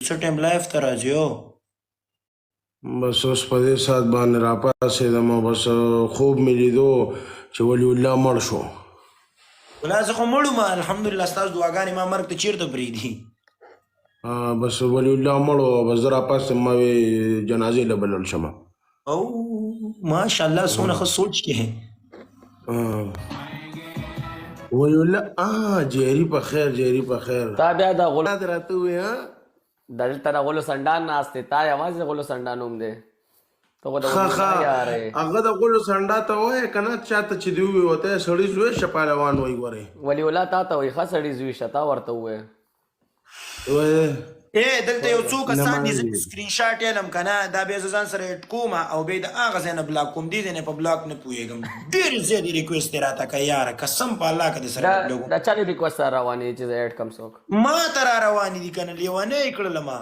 څه ټایم لایف ته راځي او بس اوس په دې ساعت باندې راپاڅېدم او بس خوب مې لیدو چې ولي الله مړ شو. ولا زه خو مړ وم الحمدلله ستاسو دعاګانې ما مرګ ته چېرته پرېږدي. بس ولی الله مړ و بس زه راپاڅېدم ما وې جنازې له بلل شمه. او ماشاءالله څومره ښه سوچ کې ولی الله جهري په خیر جهري په خیر تا بیا د غلو یاد راته وې دلته د غلو سنډان ناست دی تا یوازې د غلو سنډان نوم دی ته خو د غلو یارې هغه د غلو سنډا ته وایې که نه چاته چې دی ووي ورته یې سړي زوی شه پهلوان وایي ګورې ولي الله تا ته وایي ښه سړي زوی شه تا ورته ووایې دلته یو څو کسان دي زه سکرین شاټ یې که نه دا بیا زه ځان سره اډ کوم او بیا د هغه ځای نه بلاک کوم دې ځای نه په بلاک نه پوهېږم ډېرې زیاتې ریکویسټ یې راته که یاره قسم په الله که دې سره دا چا دې ریکویسټ سره روانې چې زه اډ کم څوک ما ته را روانې دي که نه لیونی یې کړله ما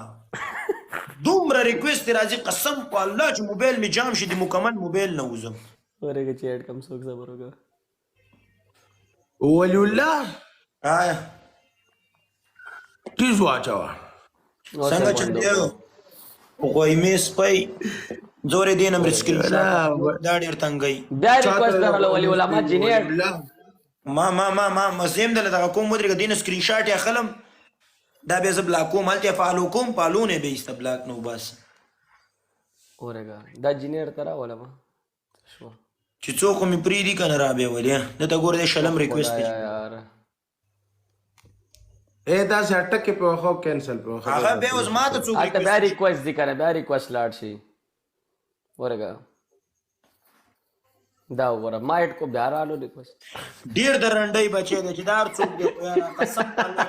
دومره ریکویسټ یې راځي قسم په الله چې موبایل مې جام شي د مکمل موبایل نه وځم ورېږه چې اډ کم څوک صبر وکړه ولی الله آیا ټیز واچوه څنګه چې دی غویمې سپی زورې دې نمبر سکرین شاټ دا ډېر تنګی بیا ریکویسټ درله ولي الله ما جینې ما زه هم دله دغه کوم ودرېږه دې نه سکرین شاټ یې اخلم دا بیا زه بلاک کوم هلته یې فالو کوم فالو نه یې بیا ایسته بلاک نه وباسم ورېږه دا جینې ته راوله ما شوه چې څوک خو مې پرېږدي که نه را بیا ولې دلته ګوره دی شلم ریکویسټ دی یار داسې اټکې په وخت کینسل په وخت هغه بیا اوس ما ته څوک هلته بیا ریکویسټ دي که نه بیا ریکویسټ لاړ شي ورېږه دا وګوره ما اډ کو بیا رالو ریکویسټ ډېر د رنډۍ بچی دی چې دا هر څوک دی قسم په الله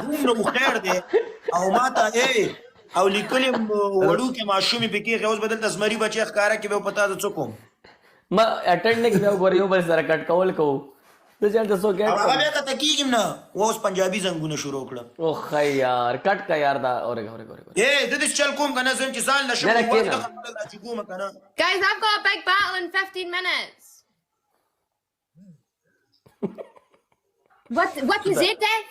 دومره هوښیار دی او ما ته او لیکلي وړوکې ماشومې پکې ایښې اوس به دلته زمري بچی ښکاره کړي بیا په تا زه څه کوم ما اټینډ نه کړی وګوره یو بل سره کټ کول کوو ته چې هلته څوک هغه بیا کته کېږم نه اوس پنجابي زنګونه شروع کړم اوخ یار کټ کا یار دا اورېږه د دې چل کوم که نه زه چې ځان نه شم چې کومه که نه Guys, I've got a big battle in 15 minutes. What is it then?